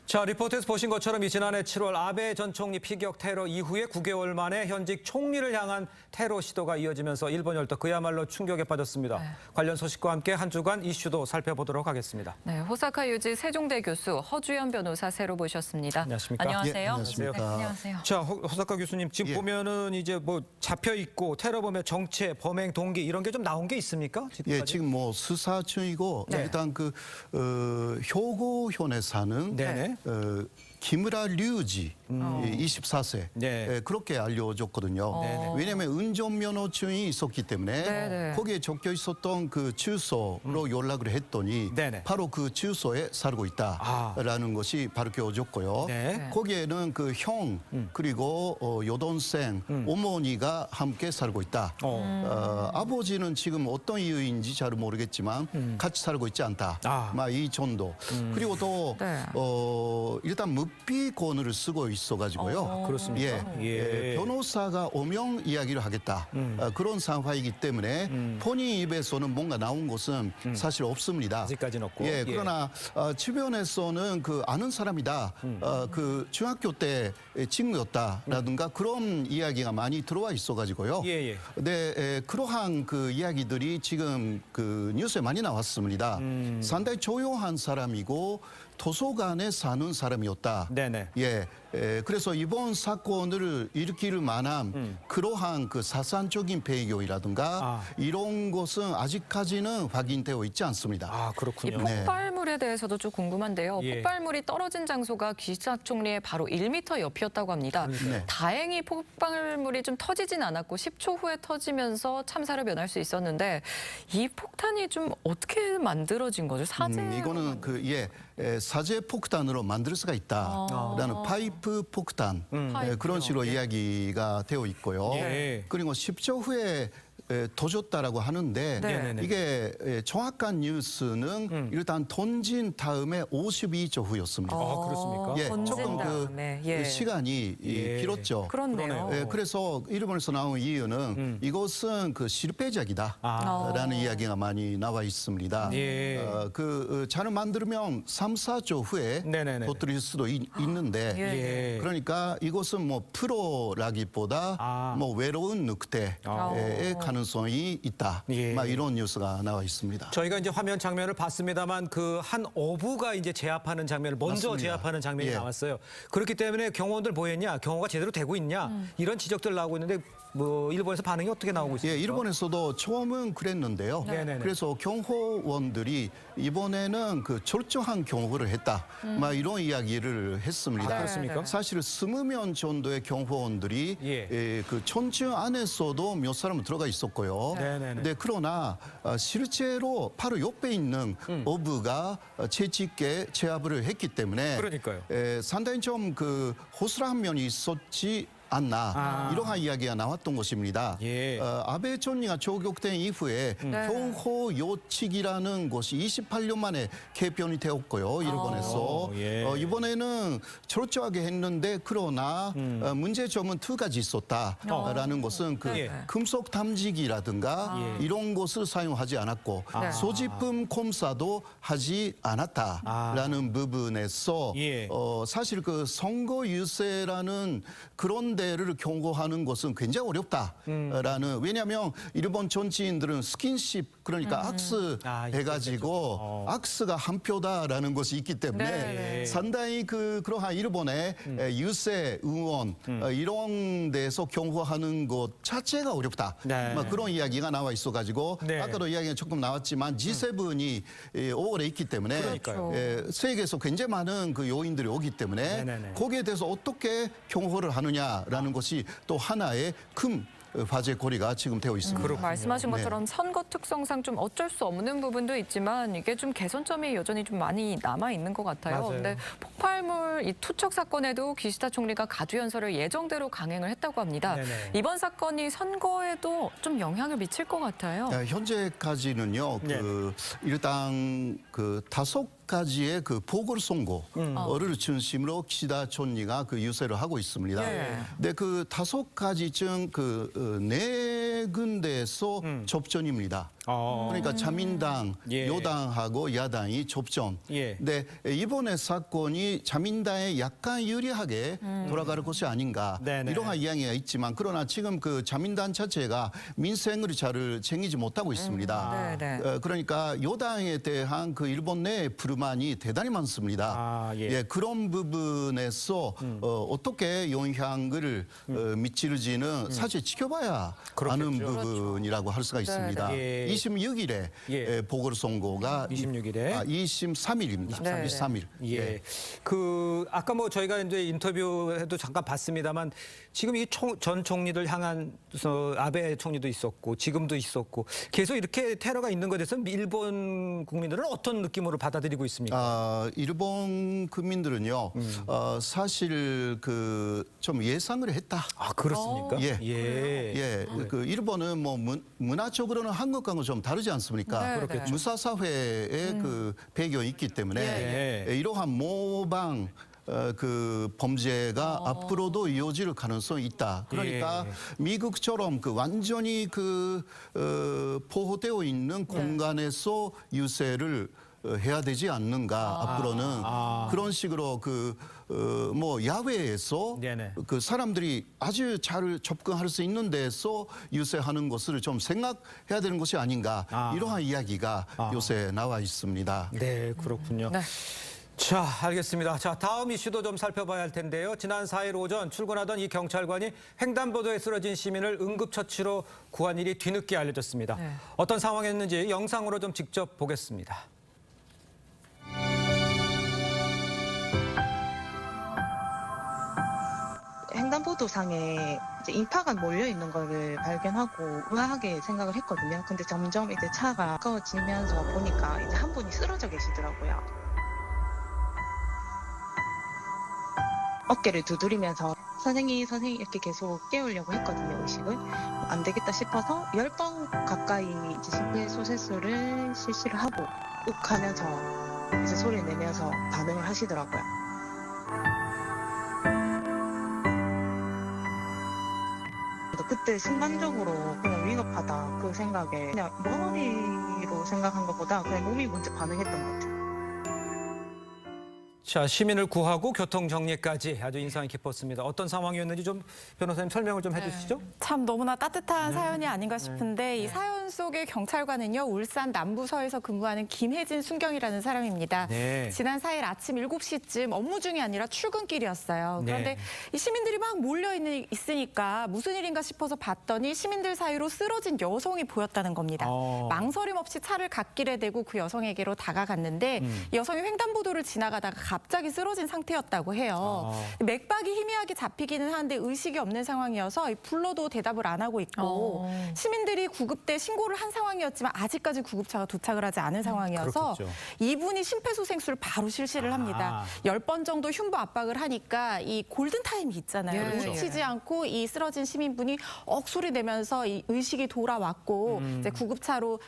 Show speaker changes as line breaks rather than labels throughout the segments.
자, 리포트에서 보신 것처럼 지난해 7월 아베 전 총리 피격 테러 이후에 9개월 만에 현직 총리를 향한 테러 시도가 이어지면서 일본 열도 그야말로 충격에 빠졌습니다.
네.
관련 소식과 함께 한 주간 이슈도 살펴보도록 하겠습니다.
네, 호사카 유지 세종대 교수 허주연 변호사 새로 모셨습니다.
안녕하십니까?
안녕하세요.
예, 안녕하십니까?
네, 안녕하세요.
자, 호사카 교수님, 지금 보면은 이제 뭐 잡혀 있고 테러범의 정체, 범행 동기 이런 게 좀 나온 게 있습니까?
예, 지금 뭐 수사 중이고
네.
일단 효고현에 사는
네네.
기무라 류지 24세
네.
그렇게 알려졌거든요.
네네.
왜냐하면 운전면허증이 있었기 때문에
네네.
거기에 적혀 있었던 그 주소로 연락을 했더니
네네.
바로 그 주소에 살고 있다라는 것이 밝혀졌고요.
네.
거기에는 그 형 그리고 여동생, 어머니가 함께 살고 있다. 아버지는 지금 어떤 이유인지 잘 모르겠지만 같이 살고 있지 않다. 막 이 정도. 그리고 또
네.
일단 묵비권을 쓰고 있어가지고요.
그렇습니까? 예.
변호사가 어명 이야기를 하겠다. 그런 상황이기 때문에 본인 입에서는 뭔가 나온 것은 사실 없습니다.
아직까지는 없고.
예, 그러나 주변에서는 그 아는 사람이다. 그 중학교 때 친구였다라든가 그런 이야기가 많이 들어와 있어가지고요.
예.
네, 그러한 그 이야기들이 지금 그 뉴스에 많이 나왔습니다. 상당히 조용한 사람이고 도서관에 사는 사람이었다.
네네.
예, 그래서 이번 사건을 일으킬 만한 그러한 그 사상적인 배경이라든가 이런 것은 아직까지는 확인되어 있지 않습니다.
아,
이
그렇군요.
폭발물에 대해서도 좀 궁금한데요.
예.
폭발물이 떨어진 장소가 기시다 총리의 바로 1m 옆이었다고 합니다.
네.
다행히 폭발물이 좀 터지진 않았고 10초 후에 터지면서 참사를 면할 수 있었는데 이 폭탄이 좀 어떻게 만들어진 거죠? 사제
이거는 사제 폭탄으로 만들 수가 있다라는 파이프 폭탄 그런 식으로 이야기가 되어 있고요.
예.
그리고 10초 후에 터졌다라고 하는데
네.
이게 정확한 뉴스는 일단 던진 다음에 52초 후였습니다.
아, 그렇습니까?
예,
던진
조금
다음에,
그 시간이 길었죠.
그렇네요.
그래서 일본에서 나온 이유는 이것은 그 실패작이다라는 이야기가 많이 나와 있습니다.
예.
잔을 만들면 3, 4초 후에
네네네.
터뜨릴 수도 있는데
예.
그러니까 이것은 뭐 프로라기보다 뭐 외로운 늑대의 가능성이 있다.
예.
막 이런 뉴스가 나와 있습니다.
저희가 이제 화면 장면을 봤습니다만 그 한 어부가 이제 제압하는 장면을 먼저
맞습니다.
제압하는 장면이
예.
나왔어요. 그렇기 때문에 경호원들 뭐했냐, 경호가 제대로 되고 있냐 이런 지적들 나오고 있는데 뭐 일본에서 반응이 어떻게 나오고 있습니까?
예, 일본에서도 처음은 그랬는데요.
네네네.
그래서 경호원들이 이번에는 그 철저한 경호를 했다. 막 이런 이야기를 했습니다.
아, 그렇습니까?
사실 20명 정도의 경호원들이 그 천층 안에서도 몇 사람 들어가 있었고요.
네네네.
네, 그러나 실제로 바로 옆에 있는 어부가 채찍에 제압을 했기 때문에
그러니까요.
상당히 좀 그 호소한 면이 있었지 않나 이러한 이야기가 나왔던 것입니다.
예.
아베 총리가 조국된 이후에 경호 요칙이라는 것이 28년 만에 개편이 되었고요. 일본에서 이번에는 철저하게 했는데 그러나 문제점은 두 가지 있었다라는 것은 그 금속 탐지기라든가 이런 것을 사용하지 않았고 소지품 검사도 하지 않았다라는 부분에서 사실 그 선거 유세라는 그런 데를 경고하는 것은 굉장히 어렵다라는 왜냐하면 일본 정치인들은 스킨십 그러니까 악수 해가지고 악수가 한 표다라는 것이 있기 때문에 상당히 그러한 일본의 유세 의원 이런 데서 경고하는 것 자체가 어렵다. 막 그런 이야기가 나와 있어가지고 아까도 이야기가 조금 나왔지만 G7이 5월에 있기 때문에 세계에서 굉장히 많은 그 요인들이 오기 때문에 거기에 대해서 어떻게 경고를 하느냐라는 것이 또 하나의 큰 화제거리가 지금 되어 있습니다.
말씀하신 것처럼 선거 특성상 좀 어쩔 수 없는 부분도 있지만 이게 좀 개선점이 여전히 좀 많이 남아 있는 것 같아요.
맞아요.
근데 폭발물 이 투척 사건에도 기시다 총리가 가두연설을 예정대로 강행을 했다고 합니다. 이번 사건이 선거에도 좀 영향을 미칠 것 같아요.
현재까지는요. 일단 그 5가지의 그 보궐선거를 중심으로 기시다 총리가 그 유세를 하고 있습니다. 근데 그 5가지쯤 그 4군데에서 접전입니다. 그러니까 자민당,
예.
여당하고 야당이 접전.
예.
근데 이번에 사건이 자민당에 약간 유리하게 돌아갈 것이 아닌가
네네.
이러한 이야기가 있지만 그러나 지금 그 자민당 자체가 민생을 잘 챙기지 못하고 있습니다.
네네.
그러니까 여당에 대한 그 일본 내 불만이 대단히 많습니다.
예.
그런 부분에서 어떻게 영향을 미칠지는 사실 지켜봐야 아는
그렇겠죠.
부분이라고 할 수가 있습니다.
예.
26일에
예.
보궐선거가
26일에
23일입니다.
네.
23일.
예. 그 아까 뭐 저희가 이제 인터뷰에도 잠깐 봤습니다만 지금 이 전 총리를 향한 아베 총리도 있었고 지금도 있었고 계속 이렇게 테러가 있는 것에 대해서 일본 국민들은 어떤 느낌으로 받아들이고 있습니까?
일본 국민들은요, 사실 그 좀 예상을 했다.
아, 그렇습니까?
예.
예.
그 일본은 뭐 문화적으로는 한국과는 좀 다르지 않습니까?
네, 그렇겠죠.
무사 사회의 그 배경이 있기 때문에 이러한 모방 그 범죄가 앞으로도 이어질 가능성이 있다. 그러니까 미국처럼 그 완전히 그 보호되어 있는 공간에서 유세를 해야 되지 않는가 앞으로는 그런 식으로 뭐 야외에서
네네.
그 사람들이 아주 잘 접근할 수 있는 데서 유세하는 것을 좀 생각해야 되는 것이 아닌가 이러한 이야기가 요새 나와 있습니다.
네, 그렇군요.
네.
자, 알겠습니다. 자, 다음 이슈도 좀 살펴봐야 할 텐데요. 지난 4일 오전 출근하던 이 경찰관이 횡단보도에 쓰러진 시민을 응급처치로 구한 일이 뒤늦게 알려졌습니다.
네.
어떤 상황이었는지 영상으로 좀 직접 보겠습니다.
횡단보도상에 이제 인파가 몰려 있는 거를 발견하고 의아하게 생각을 했거든요. 근데 점점 이제 차가 가까워지면서 보니까 이제 한 분이 쓰러져 계시더라고요. 어깨를 두드리면서 선생님 이렇게 계속 깨우려고 했거든요, 의식을. 안 되겠다 싶어서 10번 가까이 이제 심폐소생술을 실시를 하고 욱 하면서 이제 소리 내면서 반응을 하시더라고요. 그때 순간적으로 그냥 위급하다 그 생각에 그냥 머리로 생각한 것보다 그냥 몸이 먼저 반응했던 것 같아요.
자, 시민을 구하고 교통 정리까지 아주 인상이 깊었습니다. 어떤 상황이었는지 좀 변호사님 설명을 좀 해주시죠.
참 너무나 따뜻한 사연이 아닌가 싶은데 이 사연 속의 경찰관은요, 울산 남부서에서 근무하는 김혜진 순경이라는 사람입니다.
네.
지난 4일 아침 7시쯤 업무 중이 아니라 출근길이었어요. 그런데
네.
이 시민들이 막 몰려 있으니까 무슨 일인가 싶어서 봤더니 시민들 사이로 쓰러진 여성이 보였다는 겁니다. 망설임 없이 차를 갓길에 대고 그 여성에게로 다가갔는데 이 여성이 횡단보도를 지나가다가 갑자기 쓰러진 상태였다고 해요. 맥박이 희미하게 잡히기는 하는데 의식이 없는 상황이어서 불러도 대답을 안 하고 있고 시민들이 구급대 신고를 한 상황이었지만 아직까지 구급차가 도착을 하지 않은 상황이어서
그렇겠죠.
이분이 심폐소생술을 바로 실시를 합니다. 10번 정도 흉부 압박을 하니까 이 골든타임이 있잖아요.
그렇죠.
놓치지 않고 이 쓰러진 시민분이 억소리 내면서 이 의식이 돌아왔고 이제 구급차로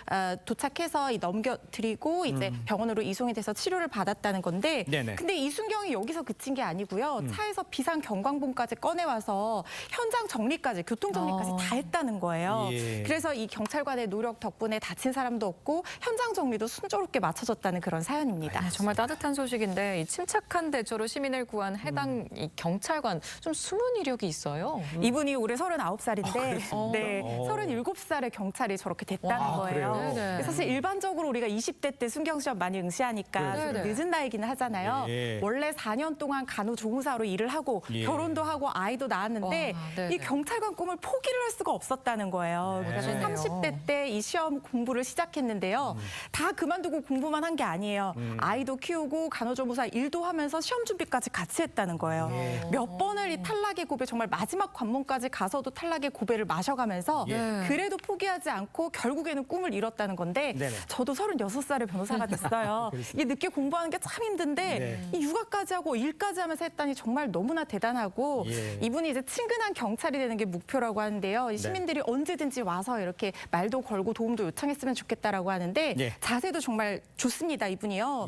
도착해서 넘겨드리고 이제 병원으로 이송이 돼서 치료를 받았다는 건데
네네.
근데 이순경이 여기서 그친 게 아니고요. 차에서 비상 경광봉까지 꺼내와서 현장 정리까지, 교통 정리까지 다 했다는 거예요.
예.
그래서 이 경찰관의 노력 덕분에 다친 사람도 없고 현장 정리도 순조롭게 마쳐졌다는 그런 사연입니다.
네, 정말 따뜻한 소식인데 이 침착한 대처로 시민을 구한 해당 이 경찰관 좀 숨은 이력이 있어요.
이분이 올해 39살인데 네, 37살의 경찰이 저렇게 됐다는 거예요.
그래요?
네네.
사실 일반적으로 우리가 20대 때 순경 시험 많이 응시하니까 좀
네네.
늦은 나이기는 하잖아요.
예.
원래 4년 동안 간호조무사로 일을 하고
예.
결혼도 하고 아이도 낳았는데
와, 네네.
이 경찰관 꿈을 포기를 할 수가 없었다는 거예요. 그래서
그러네요.
30대 때 이 시험 공부를 시작했는데요. 다 그만두고 공부만 한 게 아니에요. 아이도 키우고 간호조무사 일도 하면서 시험 준비까지 같이 했다는 거예요. 몇 번을 이 탈락의 고배, 정말 마지막 관문까지 가서도 탈락의 고배를 마셔가면서
예.
그래도 포기하지 않고 결국에는 꿈을 이뤘다는 건데
네네.
저도 36살의 변호사가 됐어요. 이게 늦게 공부하는 게 참 힘든데
네.
이 육아까지 하고 일까지 하면서 했다니 정말 너무나 대단하고 이분이 이제 친근한 경찰이 되는 게 목표라고 하는데요. 이 시민들이 언제든지 와서 이렇게 말도 걸고 도움도 요청했으면 좋겠다라고 하는데 자세도 정말 좋습니다. 이분이요.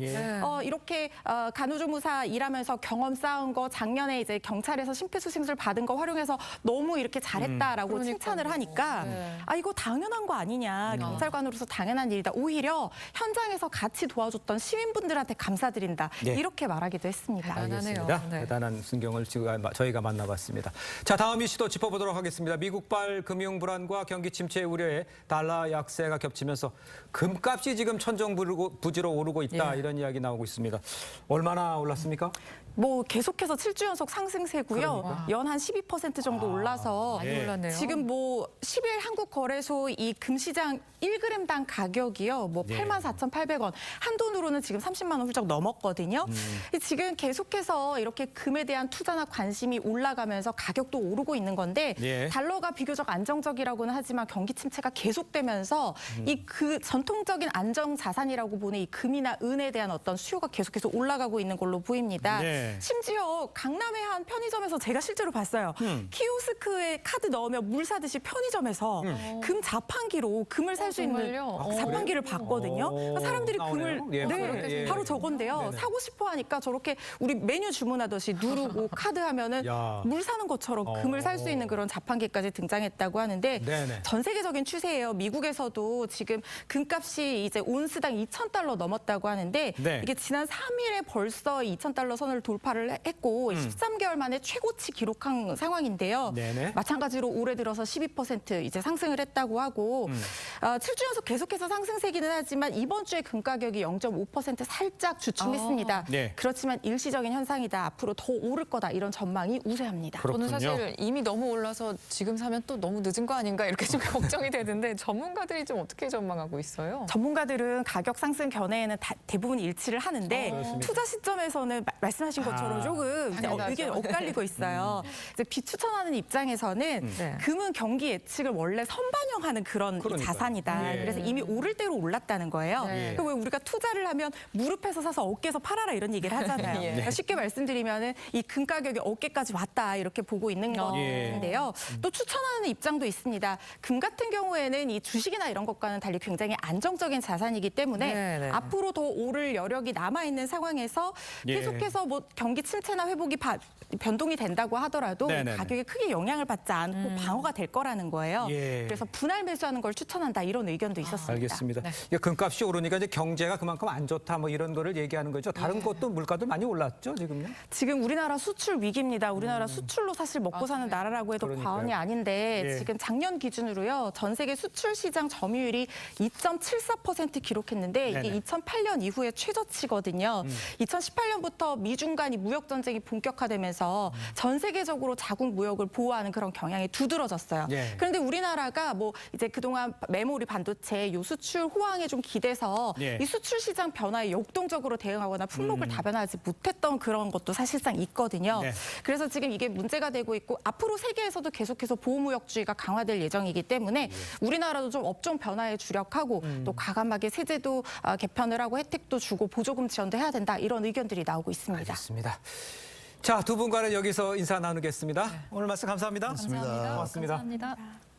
이렇게 간호조무사 일하면서 경험 쌓은 거 작년에 이제 경찰에서 심폐소생술 받은 거 활용해서 너무 이렇게 잘했다라고 칭찬을 하니까 아 이거 당연한 거 아니냐. 경찰관으로서 당연한 일이다. 오히려 현장에서 같이 도와줬던 시민분들한테 감사드린다. 이렇게 말하기도 했습니다.
알겠습니다. 대단한 순경을 지금 저희가 만나봤습니다. 자, 다음 이슈도 짚어보도록 하겠습니다. 미국발 금융 불안과 경기 침체 우려에 달러 약세가 겹치면서 금값이 지금 천정부지로 오르고 있다. 이런 이야기 나오고 있습니다. 얼마나 올랐습니까?
뭐 계속해서 7주 연속 상승세고요. 연 한 12% 정도 올라서
많이 올랐네요.
지금 뭐 10일 한국거래소 이 금시장 1g당 가격이요. 뭐 84,800원. 한돈으로는 지금 30만 원 훌쩍 넘었거든요. 지금 계속해서 이렇게 금에 대한 투자나 관심이 올라가면서 가격도 오르고 있는 건데 달러가 비교적 안정적이라고는 하지만 경기 침체가 계속되면서 이 그 전통적인 안정 자산이라고 보는 이 금이나 은에 대한 어떤 수요가 계속해서 올라가고 있는 걸로 보입니다. 심지어 강남의 한 편의점에서 제가 실제로 봤어요. 키오스크에 카드 넣으면 물 사듯이 편의점에서 금 자판기로 금을 살 수 있는 자판기를 봤거든요. 그러니까 사람들이 금을 바로 저건데요. 사고 싶어 하니까 저렇게 우리 메뉴 주문하듯이 누르고 카드 하면은 물 사는 것처럼 금을 살 수 있는 그런 자판기까지 등장했다고 하는데 전 세계적인 추세예요. 미국에서도 지금 금값이 이제 온스당 2,000달러 넘었다고 하는데 이게 지난 3일에 벌써 2,000달러 선을 돌파를 했고 13개월 만에 최고치 기록한 상황인데요. 마찬가지로 올해 들어서 12% 이제 상승을 했다고 하고 7주 연속 계속해서 상승세기는 하지만 이번 주에 금 가격이 0.5% 살짝 주춤했습니다. 그렇지만 일시적인 현상이다. 앞으로 더 오를 거다. 이런 전망이 우세합니다.
저는 사실 이미 너무 올라서 지금 사면 또 너무 늦은 거 아닌가 이렇게 좀 걱정이 되는데 전문가들이 좀 어떻게 전망하고 있어요?
전문가들은 가격 상승 견해에는 대부분 일치를 하는데 투자 시점에서는 말씀하신 것처럼 조금 의견이 엇갈리고 있어요. 이제 비추천하는 입장에서는 금은 경기 예측을 원래 선반영하는 그런 자산이다. 그래서 이미 오를 대로 올랐다는 거예요. 그러니까 왜 우리가 투자를 하면 무릎에서 사서 어깨에서 팔아라 이런 얘기를 하잖아요. 그러니까 쉽게 말씀드리면은 이 금 가격이 어깨까지 왔다 이렇게 보고 있는 건데요. 또 추천하는 입장도 있습니다. 금 같은 경우에는 이 주식이나 이런 것과는 달리 굉장히 안정적인 자산이기 때문에 앞으로 더 오를 여력이 남아 있는 상황에서 계속해서 뭐 경기 침체나 회복이 변동이 된다고 하더라도 가격에 크게 영향을 받지 않고 방어가 될 거라는 거예요. 그래서 분할 매수하는 걸 추천한다 이런 의견도 있었습니다.
알겠습니다. 금값이 오르니까 이제 경제가 그만큼 안 좋다 뭐 이런 거를 얘기하는 거죠. 다른 것도 물가도 많이 올랐죠 지금요?
지금 우리나라 수출 위기입니다. 우리나라 수출로 사실 먹고 사는 나라라고 해도 과언이 아닌데 지금 작년 기준으로요. 전 세계 수출 시장 점유율이 2.74% 기록했는데 이게 2008년 이후에 최저치거든요. 2018년부터 미중 간이 무역 전쟁이 본격화되면서 전 세계적으로 자국 무역을 보호하는 그런 경향이 두드러졌어요. 그런데 우리나라가 뭐 이제 그동안 메모리 반도체 요 수출 호황에 좀 기대서 이 수출 시장 변화에 역동적으로 대응하거나 품목을 다변화하지 못했던 그런 것도 사실상 있거든요. 그래서 지금 이게 문제가 되고 있고 앞으로 세계에서도 계속해서 보호무역주의가 강화될 예정이기 때문에 우리나라도 좀 업종 변화에 주력하고 또 과감하게 세제도 개편을 하고 혜택도 주고 보조금 지원도 해야 된다 이런 의견들이 나오고 있습니다.
알겠습니다. 자, 두 분과는 여기서 인사 나누겠습니다. 오늘 말씀 감사합니다.
고맙습니다.
고맙습니다.
감사합니다.